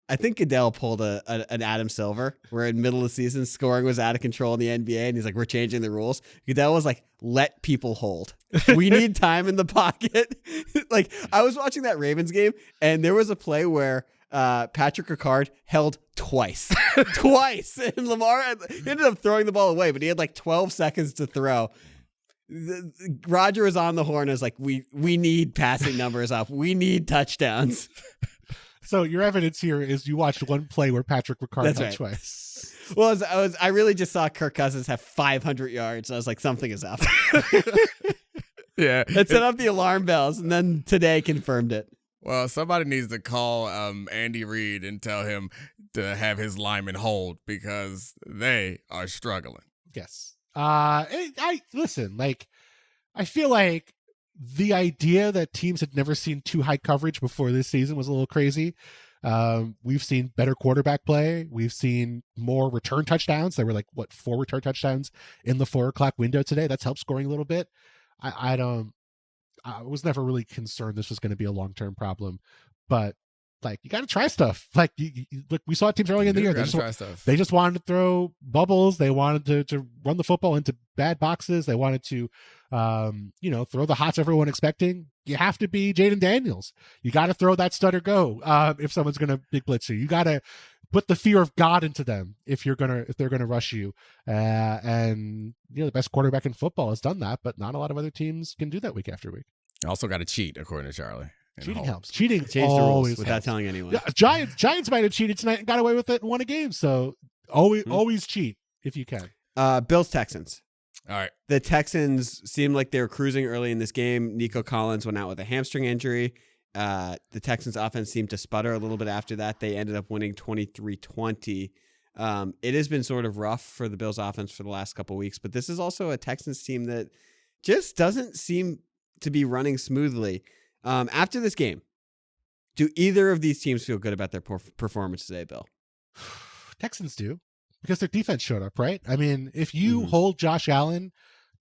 I think Goodell pulled an Adam Silver, where in the middle of the season, scoring was out of control in the NBA, and he's like, we're changing the rules. Goodell was like, let people hold. We need time in the pocket. Like, I was watching that Ravens game, and there was a play where Patrick Ricard held twice. Twice. And Lamar he ended up throwing the ball away, but he had 12 seconds to throw. Roger was on the horn as like, we need passing numbers up. We need touchdowns. So your evidence here is you watched one play where Patrick Ricard That's held right. twice. Well, I really just saw Kirk Cousins have 500 yards. I was like, something is up. Yeah. It set off the alarm bells, and then today confirmed it. Well, somebody needs to call Andy Reid and tell him to have his linemen hold because they are struggling. Yes. I listen, I feel like the idea that teams had never seen too high coverage before this season was a little crazy. We've seen better quarterback play. We've seen more return touchdowns. There were 4 return touchdowns in the 4:00 window today. That's helped scoring a little bit. I was never really concerned this was going to be a long-term problem, but you got to try stuff. Look, we saw teams early in the year. They just wanted to throw bubbles. They wanted to run the football into bad boxes. They wanted to, throw the hots everyone expecting. You have to be Jaden Daniels. You got to throw that stutter go. If someone's going to big blitz you got to put the fear of God into them if they're going to rush you. And the best quarterback in football has done that, but not a lot of other teams can do that week after week. Also got to cheat, according to Charlie. Cheating helps. Cheating Change the rules always without helps. telling anyone. Yeah, Giants might have cheated tonight and got away with it and won a game. So always cheat if you can. Bills Texans. All right. The Texans seemed like they were cruising early in this game. Nico Collins went out with a hamstring injury. The Texans offense seemed to sputter a little bit after that. They ended up winning 23-20. It has been sort of rough for the Bills offense for the last couple of weeks, but this is also a Texans team that just doesn't seem to be running smoothly. After this game, do either of these teams feel good about their performance today, Bill? Texans do, because their defense showed up, right? I mean, if you hold Josh Allen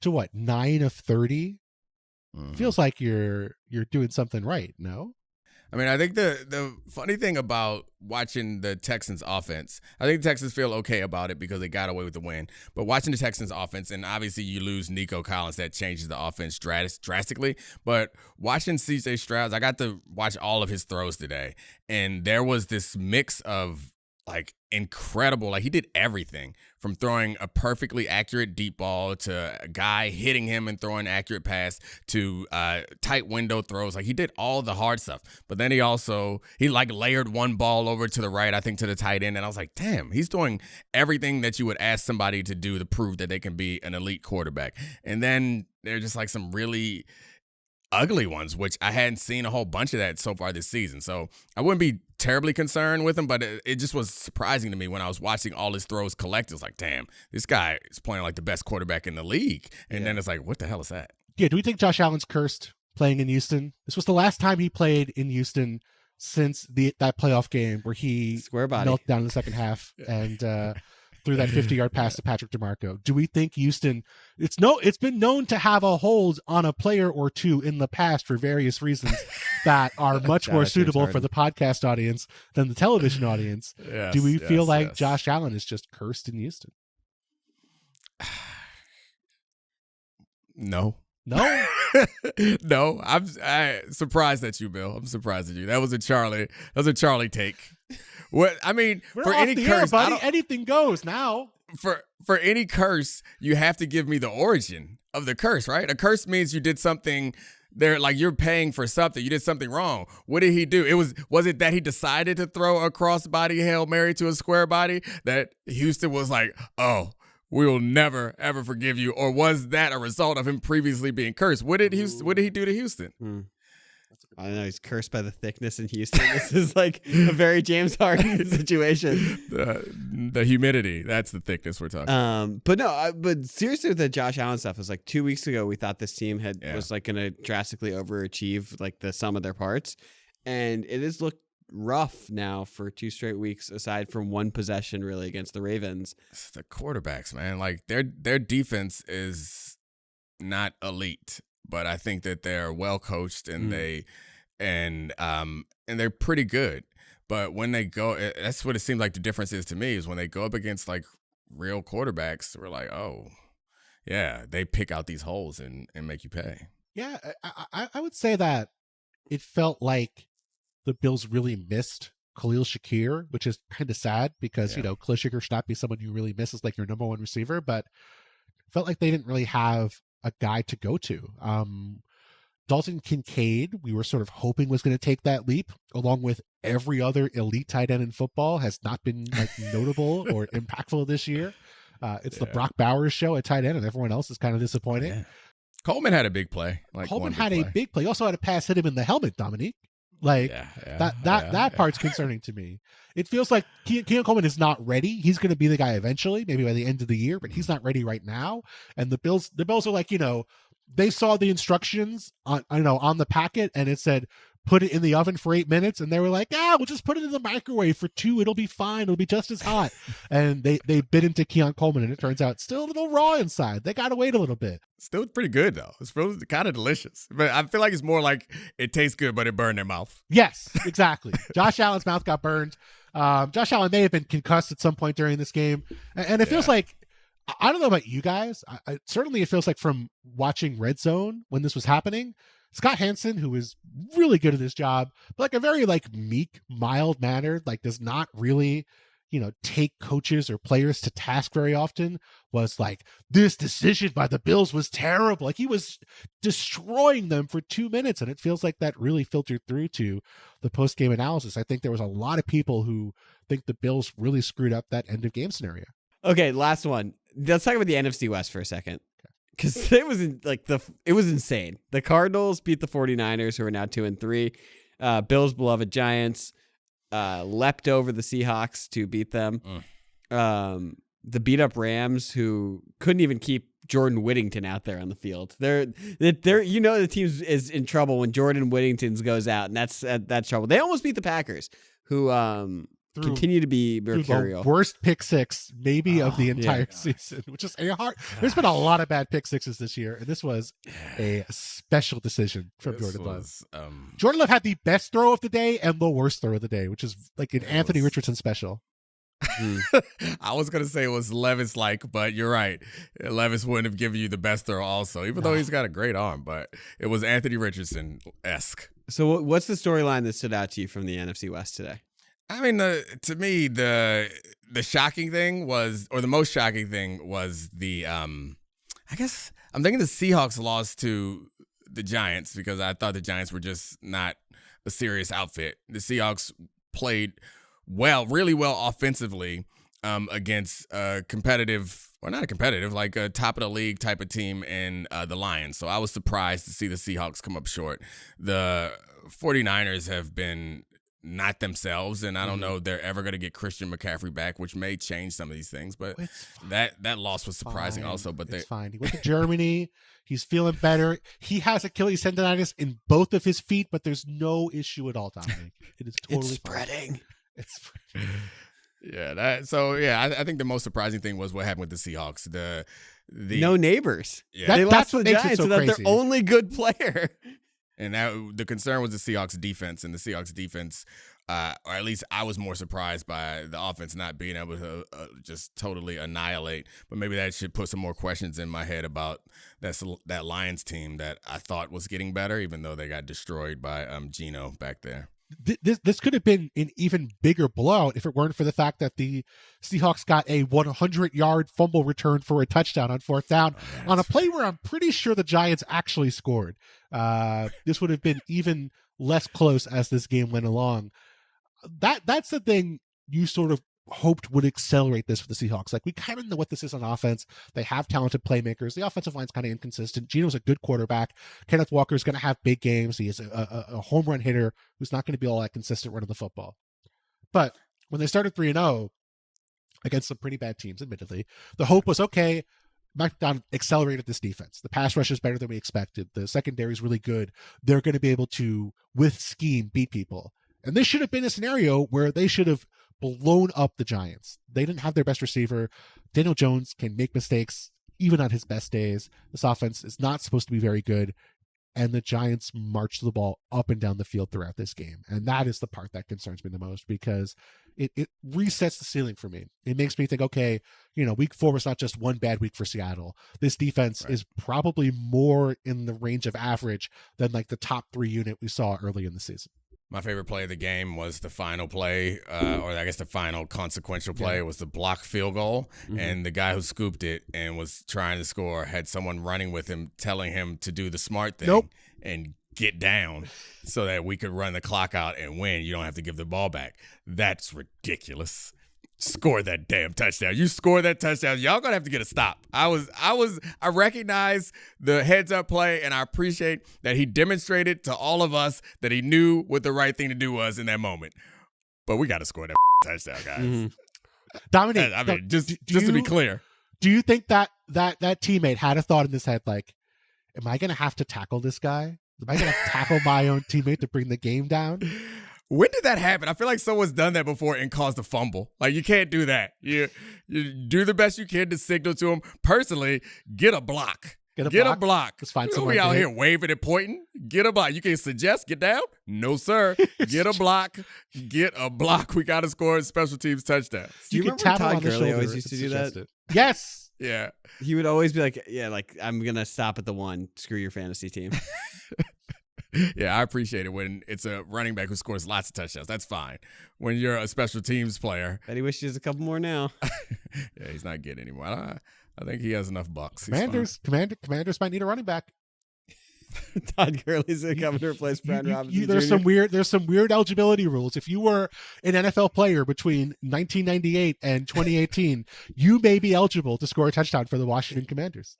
to 9 of 30, feels like you're doing something right, no? I mean, I think the funny thing about watching the Texans offense, I think the Texans feel okay about it because they got away with the win. But watching the Texans offense, and obviously you lose Nico Collins, that changes the offense drastically. But watching CJ Stroud, I got to watch all of his throws today, and there was this mix of incredible. He did everything from throwing a perfectly accurate deep ball to a guy hitting him and throwing an accurate pass to tight window throws. He did all the hard stuff. But then he layered one ball over to the right, I think to the tight end. And I was like, damn, he's doing everything that you would ask somebody to do to prove that they can be an elite quarterback. And then they're just some really ugly ones, which I hadn't seen a whole bunch of that so far this season. So I wouldn't be terribly concerned with him, but it just was surprising to me when I was watching all his throws collect. It was like, damn, this guy is playing like the best quarterback in the league. And then it's like, what the hell is that? Yeah, do we think Josh Allen's cursed playing in Houston? This was the last time he played in Houston since that playoff game where he melted down in the second half and threw that 50-yard pass to Patrick DeMarco. Do we think Houston? It's been known to have a hold on a player or two in the past for various reasons that are much more suitable for the podcast audience than the television audience. Do we feel like Josh Allen is just cursed in Houston? No. No, I'm surprised at you, Bill. I'm surprised at you. That was a Charlie take. What I mean, we're for off any the curse, air, buddy. Anything goes now. For any curse, you have to give me the origin of the curse, right? A curse means you did something there, like you're paying for something. You did something wrong. What did he do? Was it that he decided to throw a crossbody Hail Mary to a square body that Houston was like, oh, we will never, ever forgive you? Or was that a result of him previously being cursed? What did he do to Houston? I don't know. He's cursed by the thickness in Houston. This is like a very James Harden situation. The humidity. That's the thickness we're talking. But seriously, with the Josh Allen stuff, it was like 2 weeks ago we thought this team was like going to drastically overachieve like the sum of their parts. And it has looked rough now for 2 straight weeks, aside from one possession really against the Ravens. It's the quarterbacks, man. Like their defense is not elite, but I think that they're well coached and they're pretty good. But when they go, that's what it seems like the difference is to me, is when they go up against like real quarterbacks, we're like, oh yeah, they pick out these holes and make you pay. Yeah, I would say that it felt like the Bills really missed Khalil Shakir, which is kind of sad because, Khalil Shakir should not be someone you really miss as like your number one receiver, but felt like they didn't really have a guy to go to. Dalton Kincaid, we were sort of hoping was going to take that leap, along with every other elite tight end in football, has not been like notable or impactful this year. It's the Brock Bowers show at tight end, and everyone else is kind of disappointing. Yeah. Coleman had a big play. Coleman had a big play. He also had a pass hit him in the helmet, Domonique. That part's concerning to me. It feels like Keon Coleman is not ready. He's going to be the guy eventually, maybe by the end of the year, but he's not ready right now. And the Bills are like, they saw the instructions on the packet and it said, put it in the oven for 8 minutes. And they were like, we'll just put it in the microwave for 2. It'll be fine. It'll be just as hot. And they bit into Keon Coleman and it turns out it's still a little raw inside. They got to wait a little bit. Still pretty good though. It's really kind of delicious, but I feel like it's more like it tastes good, but it burned their mouth. Yes, exactly. Josh Allen's mouth got burned. Josh Allen may have been concussed at some point during this game. And it feels like, I don't know about you guys. Certainly it feels like from watching Red Zone when this was happening, Scott Hansen, who is really good at his job, but like a very like meek, mild mannered, like does not really, take coaches or players to task very often, was like, this decision by the Bills was terrible. Like he was destroying them for 2 minutes. And it feels like that really filtered through to the post-game analysis. I think there was a lot of people who think the Bills really screwed up that end of game scenario. Okay, last one. Let's talk about the NFC West for a second. Because it was insane. The Cardinals beat the 49ers, who are now 2-3. Bills' beloved Giants leapt over the Seahawks to beat them. The beat-up Rams, who couldn't even keep Jordan Whittington out there on the field. They're the team is in trouble when Jordan Whittington goes out, and that's trouble. They almost beat the Packers, who continue to be mercurial. The worst pick six maybe of the entire season, which is hard. There's been a lot of bad pick sixes this year, and this was a special decision from Jordan Love. Jordan Love had the best throw of the day and the worst throw of the day, which is like an Anthony Richardson special. I was gonna say it was Levis-like, but you're right. Levis wouldn't have given you the best throw also, even though he's got a great arm, but it was Anthony Richardson-esque. So what's the storyline that stood out to you from the NFC West today? I mean, to me, the shocking thing was, or the most shocking thing was the, I guess I'm thinking the Seahawks lost to the Giants because I thought the Giants were just not a serious outfit. The Seahawks played really well offensively against a competitive Well, not a competitive, like a top of the league type of team in the Lions. So I was surprised to see the Seahawks come up short. The 49ers have been not themselves, and I don't know if they're ever going to get Christian McCaffrey back, which may change some of these things. But that loss was surprising also. But it's fine. He went to Germany. He's feeling better. He has Achilles tendonitis in both of his feet, but there's no issue at all, Dominic. It is totally spreading. It's spreading. I think the most surprising thing was what happened with the Seahawks. The no neighbors. Yeah. They lost to the makes it Giants, so that's crazy. their only good player. And the concern was the Seahawks defense, and the Seahawks defense, or at least I was more surprised by the offense not being able to just totally annihilate. But maybe that should put some more questions in my head about that Lions team that I thought was getting better, even though they got destroyed by Geno back there. This could have been an even bigger blowout if it weren't for the fact that the Seahawks got a 100-yard fumble return for a touchdown on fourth down on a play where I'm pretty sure the Giants actually scored. This would have been even less close as this game went along. That's the thing you sort of hoped would accelerate this for the Seahawks. Like, we kind of know what this is on offense. They have talented playmakers. The offensive line's kind of inconsistent. Geno's a good quarterback. Kenneth Walker's going to have big games. He is a home run hitter who's not going to be all that consistent running the football. But when they started 3-0 against some pretty bad teams, admittedly, the hope was, okay, Mike Don accelerated this defense. The pass rush is better than we expected. The secondary is really good. They're going to be able to, with scheme, beat people. And this should have been a scenario where they should have blown up the Giants. They didn't have their best receiver. Daniel Jones can make mistakes even on his best days. This offense is not supposed to be very good. And the Giants marched the ball up and down the field throughout this game. And that is the part that concerns me the most, because it resets the ceiling for me. It makes me think, okay, week 4 was not just one bad week for Seattle. This defense is probably more in the range of average than like the top 3 unit we saw early in the season. My favorite play of the game was the final play, or I guess the final consequential play was the block field goal. Mm-hmm. And the guy who scooped it and was trying to score had someone running with him, telling him to do the smart thing and get down so that we could run the clock out and win. You don't have to give the ball back. That's ridiculous. Score that damn touchdown. You score that touchdown. Y'all gonna have to get a stop. I recognize the heads up play, and I appreciate that he demonstrated to all of us that he knew what the right thing to do was in that moment. But we got to score that touchdown, guys. Mm-hmm. Dominique, just to be clear, do you think that teammate had a thought in his head like, am I gonna have to tackle this guy? Am I gonna tackle my own teammate to bring the game down? When did that happen? I feel like someone's done that before and caused a fumble. Like, you can't do that. You do the best you can to signal to him. Personally, get a block. Get a block. Let's find someone. We out here waving and pointing. Get a block. You can suggest get down. No, sir. Get a block. Get a block. We got to score special teams touchdowns. Do you remember Todd Gurley always used to do that? Yes. Yeah. He would always be like, I'm going to stop at the 1. Screw your fantasy team. Yeah, I appreciate it when it's a running back who scores lots of touchdowns. That's fine. When you're a special teams player. Bet he wishes a couple more now. Yeah, he's not getting anymore. I think he has enough bucks. Commanders might need a running back. Todd Gurley's coming to replace Brad Robinson. There's some weird eligibility rules. If you were an NFL player between 1998 and 2018, you may be eligible to score a touchdown for the Washington Commanders.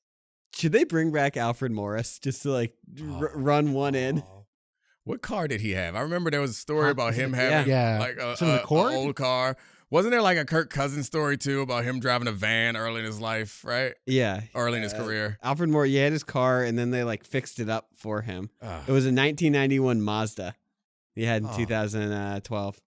Should they bring back Alfred Morris just to run one in? What car did he have? I remember there was a story about him having like an old car. Wasn't there like a Kirk Cousins story too about him driving a van early in his life, right? Yeah. Early in his career. Alfred Morris, he had his car and then they fixed it up for him. It was a 1991 Mazda he had in 2012.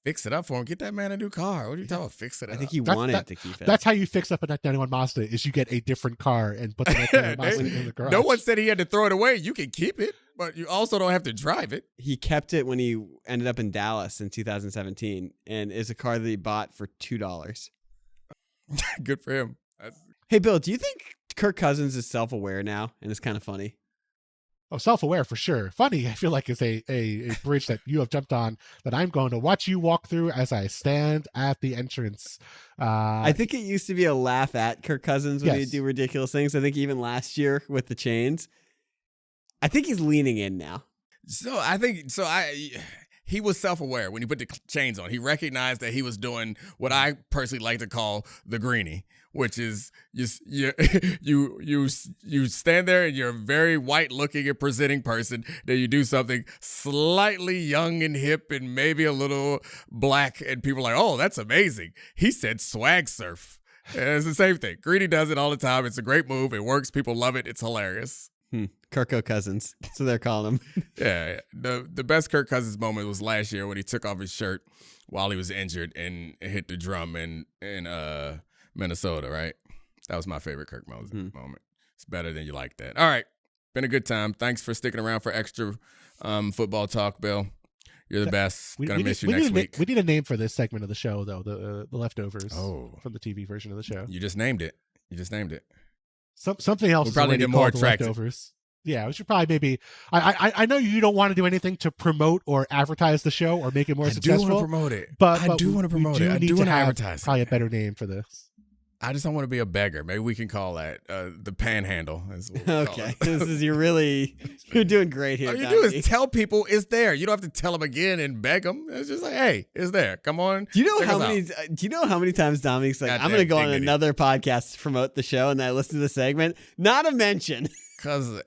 Fix it up for him. Get that man a new car. What are you talking about? Fix it up. I think he wanted to keep it. That's how you fix up a 1991 Mazda is you get a different car and put the 1991 Mazda in the garage. No one said he had to throw it away. You can keep it, but you also don't have to drive it. He kept it when he ended up in Dallas in 2017, and it's a car that he bought for $2. Good for him. Hey, Bill, do you think Kirk Cousins is self-aware now, and it's kind of funny? Oh, self-aware for sure. Funny, I feel like it's a bridge that you have jumped on that I'm going to watch you walk through as I stand at the entrance. I think it used to be a laugh at Kirk Cousins when he'd do ridiculous things. I think even last year with the chains. I think he's leaning in now. he was self-aware when he put the chains on. He recognized that he was doing what I personally like to call the greenie, which is you stand there and you're a very white-looking and presenting person. Then you do something slightly young and hip and maybe a little black, and people are like, "Oh, that's amazing." He said swag surf. And it's the same thing. Greenie does it all the time. It's a great move. It works. People love it. It's hilarious. Kirko Cousins. That's what they're calling him. Yeah. The best Kirk Cousins moment was last year when he took off his shirt while he was injured and hit the drum in Minnesota, right? That was my favorite Kirk moment. It's better than you like that. All right. Been a good time. Thanks for sticking around for extra football talk, Bill. You're the best. Gonna miss you next week. We need a name for this segment of the show, though. The leftovers from the TV version of the show. You just named it. Something else. We'll probably get more attractive. Leftovers. Yeah, we should probably maybe. I know you don't want to do anything to promote or advertise the show or make it more successful. I do want to promote it. But I do want to promote it. I do want to advertise it. Probably a better name for this. I just don't want to be a beggar. Maybe we can call that the panhandle. Okay, you're doing great here. All you do is tell people it's there. You don't have to tell them again and beg them. It's just like, hey, it's there. Come on. Do you know how many times Dominique's like, I'm going to go on another podcast to promote the show, and I listen to the segment, not a mention. Cause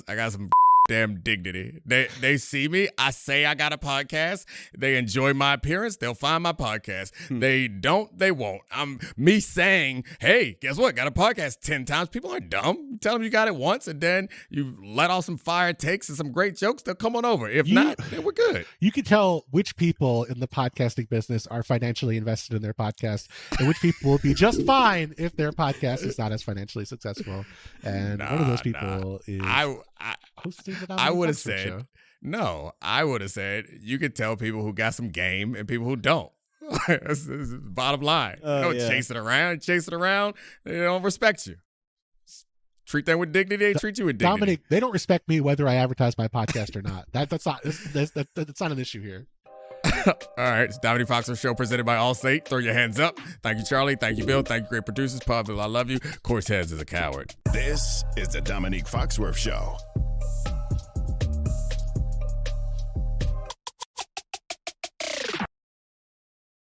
I got some damn dignity. They see me. I say I got a podcast. They enjoy my appearance. They'll find my podcast. They don't. They won't. I'm me saying, hey, guess what? Got a podcast 10 times. People aren't dumb. You tell them you got it once, and then you let off some fire takes and some great jokes. They'll come on over. If not, then we're good. You can tell which people in the podcasting business are financially invested in their podcast, and which people will be just fine if their podcast is not as financially successful. And one of those people is hosting. I would have said, no, I would have said you could tell people who got some game and people who don't. That's the bottom line. You don't chase it around. They don't respect you. Treat them with dignity. They treat you with dignity. Dominic, they don't respect me whether I advertise my podcast or not. That's not an issue here. All right, it's Domonique Foxworth Show presented by Allstate. Throw your hands up. Thank you, Charlie. Thank you, Bill. Thank you, great producers. Pablo, I love you. Course Heads is a coward. This is the Domonique Foxworth Show.